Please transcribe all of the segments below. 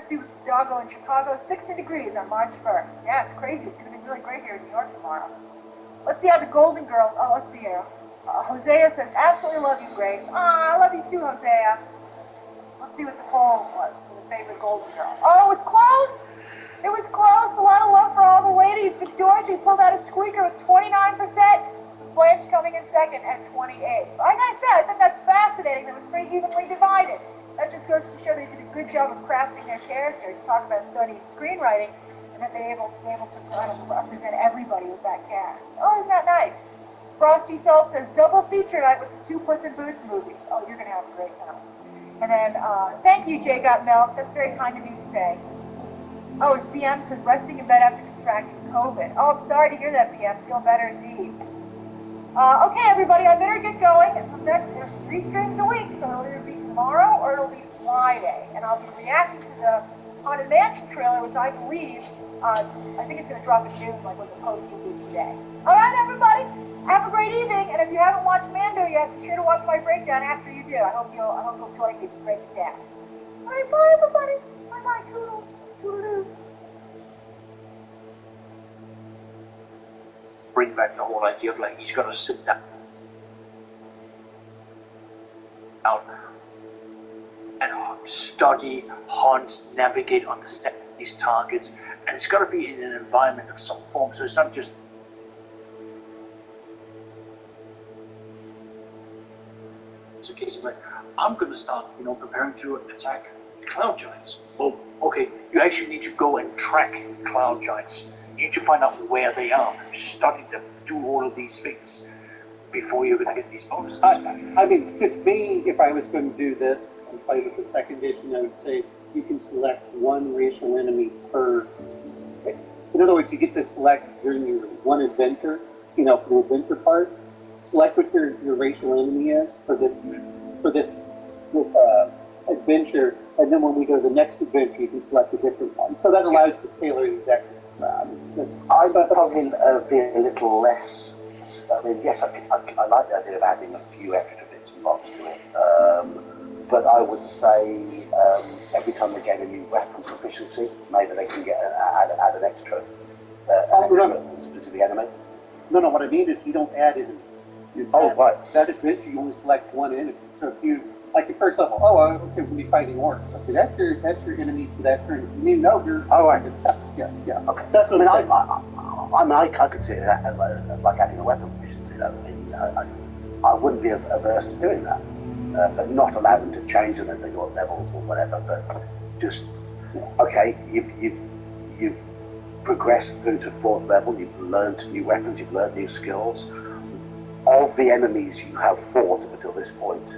be with the doggo in Chicago, 60 degrees on March 1st. Yeah, it's crazy. It's going to be really great here in New York tomorrow. Let's see how the Golden Girl, let's see here. Hosea says, absolutely love you, Grace. I love you too, Hosea. Let's see what the poll was for the favorite Golden Girl. Oh, it was close. It was close. A lot of love for all the ladies, but Dorothy pulled out a squeaker with 29%, with Blanche coming in second at 28. But I gotta say, I think that's fascinating. That was pretty evenly divided. That just goes to show they did a good job of crafting their characters, talk about studying screenwriting, and that they're able to represent everybody with that cast. Oh, isn't that nice? Frosty Salt says, double feature night with the two Puss in Boots movies. Oh, you're going to have a great time. And then, thank you, Jay Got Milk. That's very kind of you to say. Oh, it's BM says, resting in bed after contracting COVID. Oh, I'm sorry to hear that, BM. Feel better indeed. Okay, everybody, I better get going. There's 3 streams a week, so it'll either be tomorrow or it'll be Friday. And I'll be reacting to the Haunted Mansion trailer, which I believe, I think it's going to drop at noon, like what the post will do today. All right, everybody, have a great evening. And if you haven't watched Mando yet, be sure to watch my breakdown after you do. I hope you'll join me to break it down. All right, bye, everybody. Bye-bye, toodles. Toodaloo. Bring back the whole idea of like he's gonna sit down and study, hunt, navigate, understand these targets, and it's gotta be in an environment of some form. So it's not just it's a case of like I'm gonna start, preparing to attack cloud giants. Well, okay, you actually need to go and track cloud giants. You need to find out where they are, study them, do all of these things before you're going to get these bonuses. I mean, to me, if I was going to do this and play with the second edition, I would say you can select one racial enemy per. In other words, you get to select during your one adventure, for the adventure part, select what your racial enemy is for this adventure, and then when we go to the next adventure, you can select a different one. So that allows you to tailor exactly. I would probably be a little less. I mean, yes, I like the idea of adding a few extra bits and bobs to it, but I would say every time they get a new weapon proficiency, maybe they can add an extra specific enemy. No, what I mean is you don't add enemies. Right. That adventure, you only select one enemy. So if you, like your first level, okay, we'll be fighting orcs. Okay, that's your enemy for that turn. You know you're. Oh, right. Yeah. Okay. That's what I could see that as like adding a weapon proficiency. Though. I mean, I wouldn't be averse to doing that, but not allow them to change them as they go up levels or whatever. But just okay, you've progressed through to 4th level. You've learned new weapons. You've learned new skills. Of the enemies you have fought up until this point,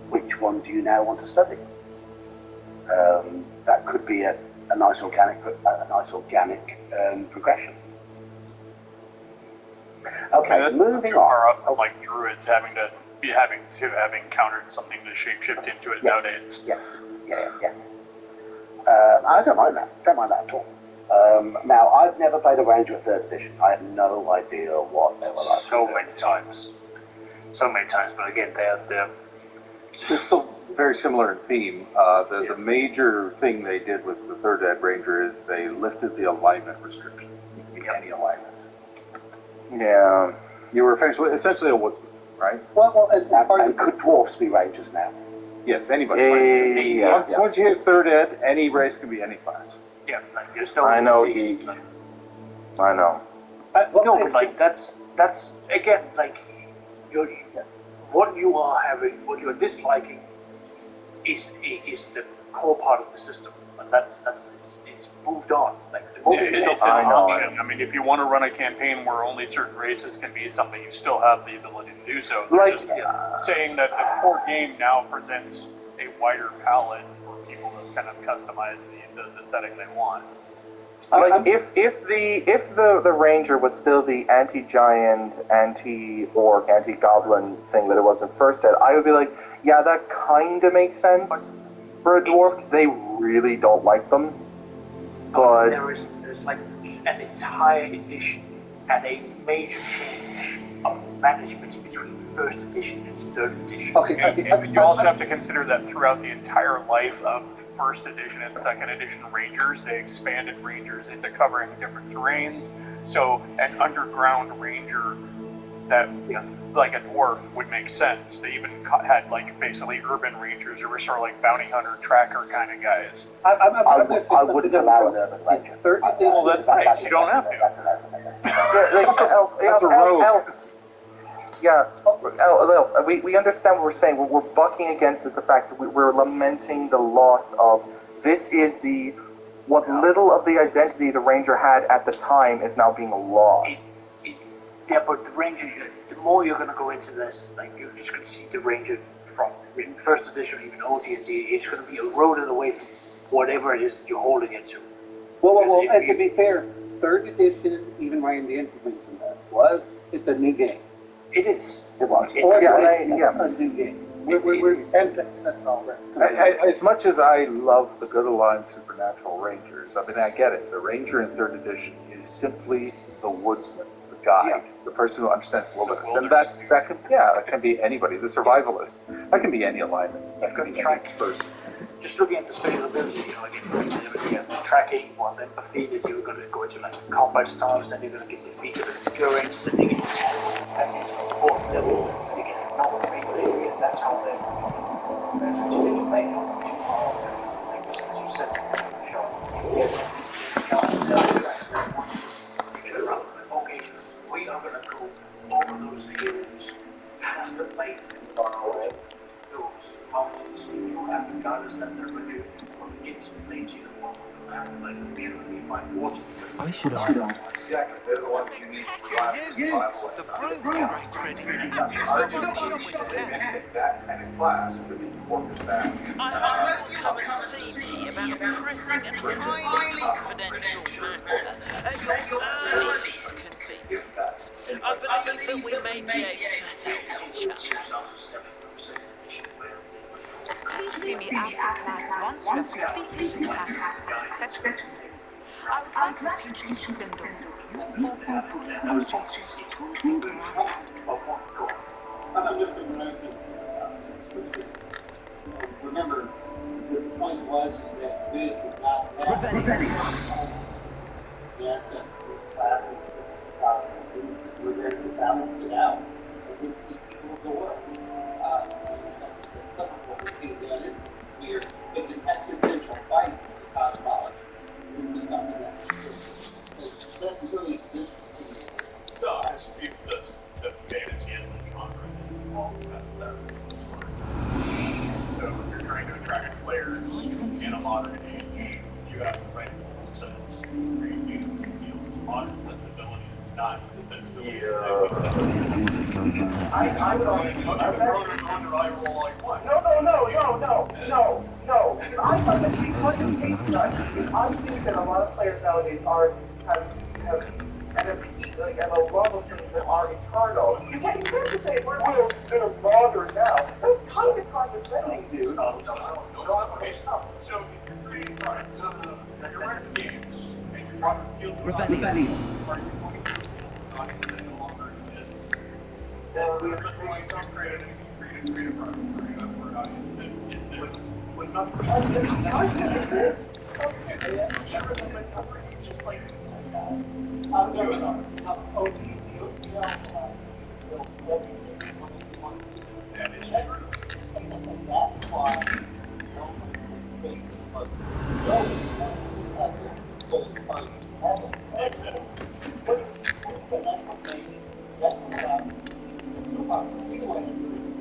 which one do you now want to study? That could be a nice organic progression. Okay, moving on. Like druids having encountered something to shapeshift into it nowadays. Yeah. I don't mind that. Don't mind that at all. Now, I've never played a Ranger of 3rd edition. I have no idea what they were like. So many times, but again, they're still very similar in theme. The major thing they did with the 3rd Ed Ranger is they lifted the alignment restriction. Any alignment. Yeah, you were essentially a woodsman, right? Well, and could dwarfs be Rangers now? Yes, anybody. Once you hit 3rd Ed, any race can be any class. Yeah, there's no. I know. That's again like what you're disliking is the core part of the system, and it's moved on. Like it's an option. I mean, if you want to run a campaign where only certain races can be something, you still have the ability to do so. They're just saying that the core game now presents a wider palette for people to kind of customize the setting they want. Like if the ranger was still the anti-giant, anti-orc, anti-goblin thing that it was in 1st Ed, I would be like, yeah, that kind of makes sense for a dwarf because they really don't like them. But there's like an entire edition and a major change of management between first edition and third edition. Okay, And you also have to consider that throughout the entire life of first edition and second edition Rangers, they expanded Rangers into covering different terrains. So an underground Ranger that, like a dwarf, would make sense. They even had like basically urban Rangers who were sort of like bounty hunter, tracker kind of guys. I wouldn't allow an urban ranger. Third edition. Well, that's nice. You don't have to. That's an urban ranger. That's a rogue. We understand what we're saying. What we're bucking against is the fact that we're lamenting the loss of this is what little of the identity the Ranger had at the time is now being lost. Yeah, but the Ranger, the more you're going to go into this, like you're just going to see the Ranger from first edition, even OD&D, it's going to be eroded away from whatever it is that you're holding it to. Well, and to be fair, third edition, even Ryan Danson mentioned this, it's a new game. It is. It was. A new game. That's all right. As much as I love the good aligned supernatural Rangers, I mean, I get it. The Ranger in third edition is simply the woodsman, the guide, the person who understands the wilderness. And that can be anybody. The survivalist, that can be any alignment. That can be any person. Just looking at the special ability, again, tracking, well, empathy, that you're going to go into like combat styles, then you're going to get defeat of endurance, then you get that is the fourth level, then you get another ability, and that's how they're playing. As you said, okay, we are going to go over those hills, past the plains, and those mountains, you have to guide us that they're going to get to the plains, you don't want to have to like make sure we find water. I should ask. Exactly, they're the ones you need to drive survival. The broom grain Freddy. That kind of class would be important to that. I will come and see me about a pressing and highly confidential matter at your earliest convenience. I believe that we may be able to help each other. Please see me after class once you have completed the tasks set. I would like to teach you Sindel, useful for putting objects to the ground. I'm just remembering this, which is, remember, the point was that we did not have the accent we're there to balance it out. We people go work. Some of what we do here, it's an existential fight to talk about. It's something that doesn't really exist. No, that's the fantasy as a genre is all past that. So if you're trying to attract players in a modern age, you have to write rule sets, create units and fields. Modern sensibilities, not the sensibilities that I would argue I roll like what? No. I thought that because of these I think that a lot of players nowadays have a love of things that are eternal. You can't just say we're going to bother now. That's kind of condescending, dude. So if you're creating products, you're running games, and you're trying to appeal to are you going to audience that no longer exists? Then we're going to create a product for an audience that is there. When numbers exist, it's just like that is true. And that's why basically that's what anyway,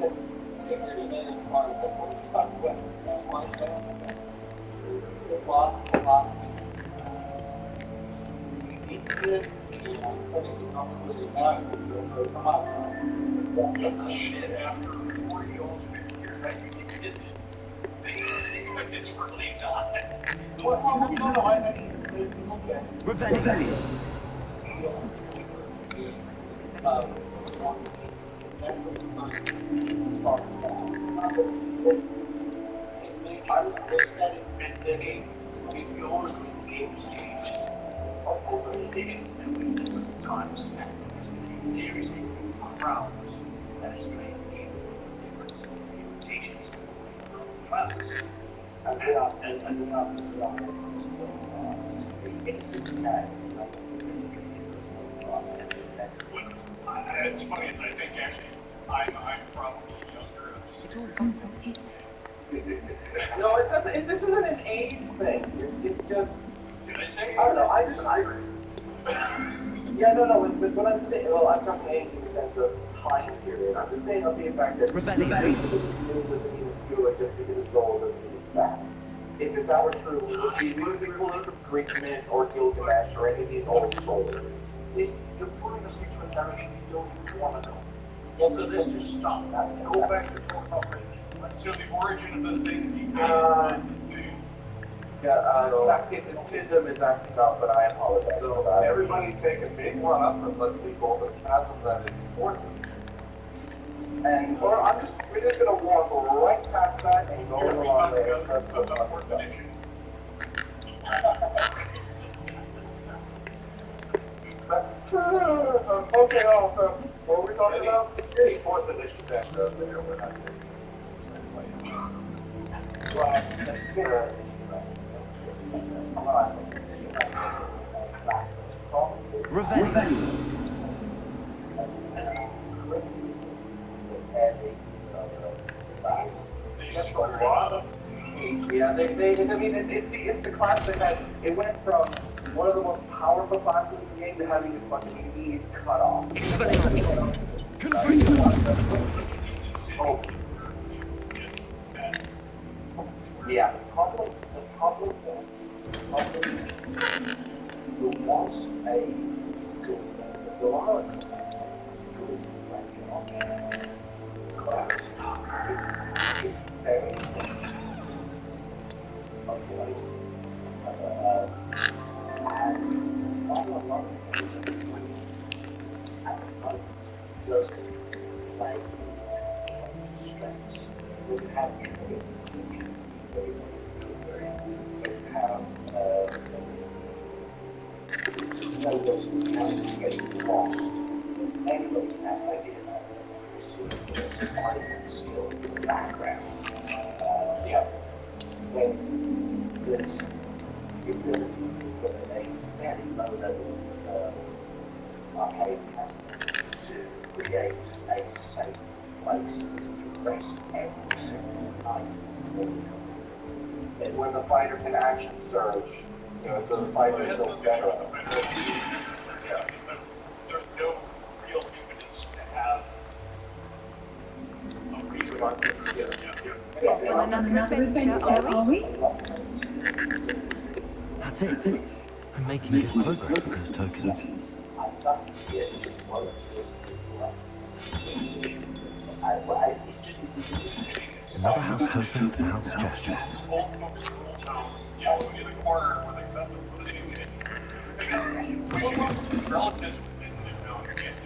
that's security as far as like, we're just talking about that's why it's lost a lot of things. Uniqueness and everything else really matters. Come on, Shit, after 40, almost 50 years, how unique is it? It's really not. Well, no, I mean, if you look at it, Revelli. as far as that, it's not that I was upset at the game. If your game has changed over the editions that we've done with times and there's new theories and new rounds, that explain the difference in mutations of clouds. And we are it's It's funny, I think actually I'm probably younger. No, this isn't an age thing. It's just. Did I say? I don't know. Yeah, no. But what I'm saying, well, I'm talking age in the sense of time period. I'm just saying of the fact that Revelio. doesn't mean it's good just because it's old doesn't mean it's bad. If that were true, we would be pulling from Greek myth or Gilgamesh or any of these old stories. You're pulling us into a direction you don't even want to know. Well, let's just stop. Let's go back to talk about religion. So the origin of the thing Saxism is acting up, but I apologize. So everybody take a big run up and let's leave all the chasm that is important. And we're just gonna walk right past that and go along there. Okay, what were we talking about? Any fourth edition that we're not missing. Yeah, I mean, it's the class that had, it went from one of the most powerful classes in the game to having its fucking knees cut off. Oh. Yeah. The problem was there are a good ranking on there, but it's very populated. And not a lot of things are brilliant at the moment because play into strengths. When you have traits that can be very, very good, when you have no those getting lost, anybody can have maybe a sort of survival skill background. When there's the ability to put a fairly low level arcade category to create a safe place to rest every single night when you come to it. When the fighter can action surge, so the fighter is still better. There's no real impetus to have a reason. On another adventure, are we? That's it. I'm making good progress with those tokens. I'd love to see it as well as Another house token for the house chest. Old folks in Old Town, in the corner where they got the putting in. We should get some relatives to visit it now and again.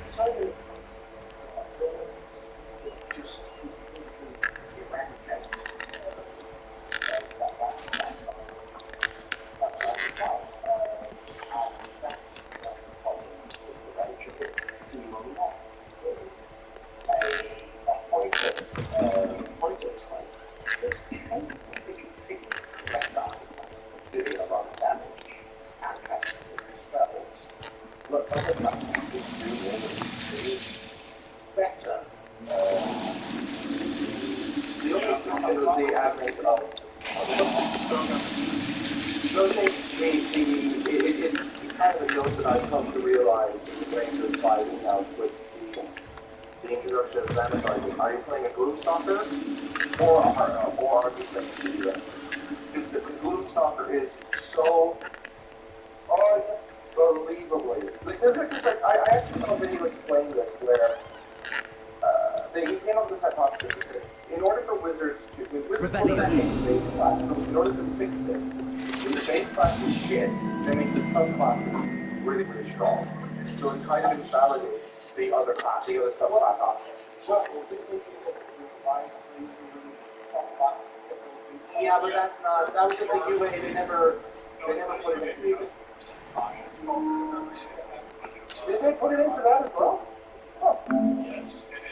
So many places just eradicate that side. That's problem with the range of it. So you will not a fighter type that's capable of being doing a lot of damage and casting different spells. But other classes just do all the experience better. The only problem is the advent of those things, it's kind of a note that I've come to realize in the Rangers 5 in-house with the introduction of Xanathar. Are you playing a Gloom Stalker or are you playing a Shooter? Because the Gloom Stalker is so unbelievably. I actually saw a video explaining this where they came up with this hypothesis that in order for wizards to base class, in order to fix it, if the base class is shit, that makes the subclasses really, really strong. So it kind of invalidates the other subclass options. Yeah, but that was just a UA, they never put it in the Did they put it into that as well? Yes, it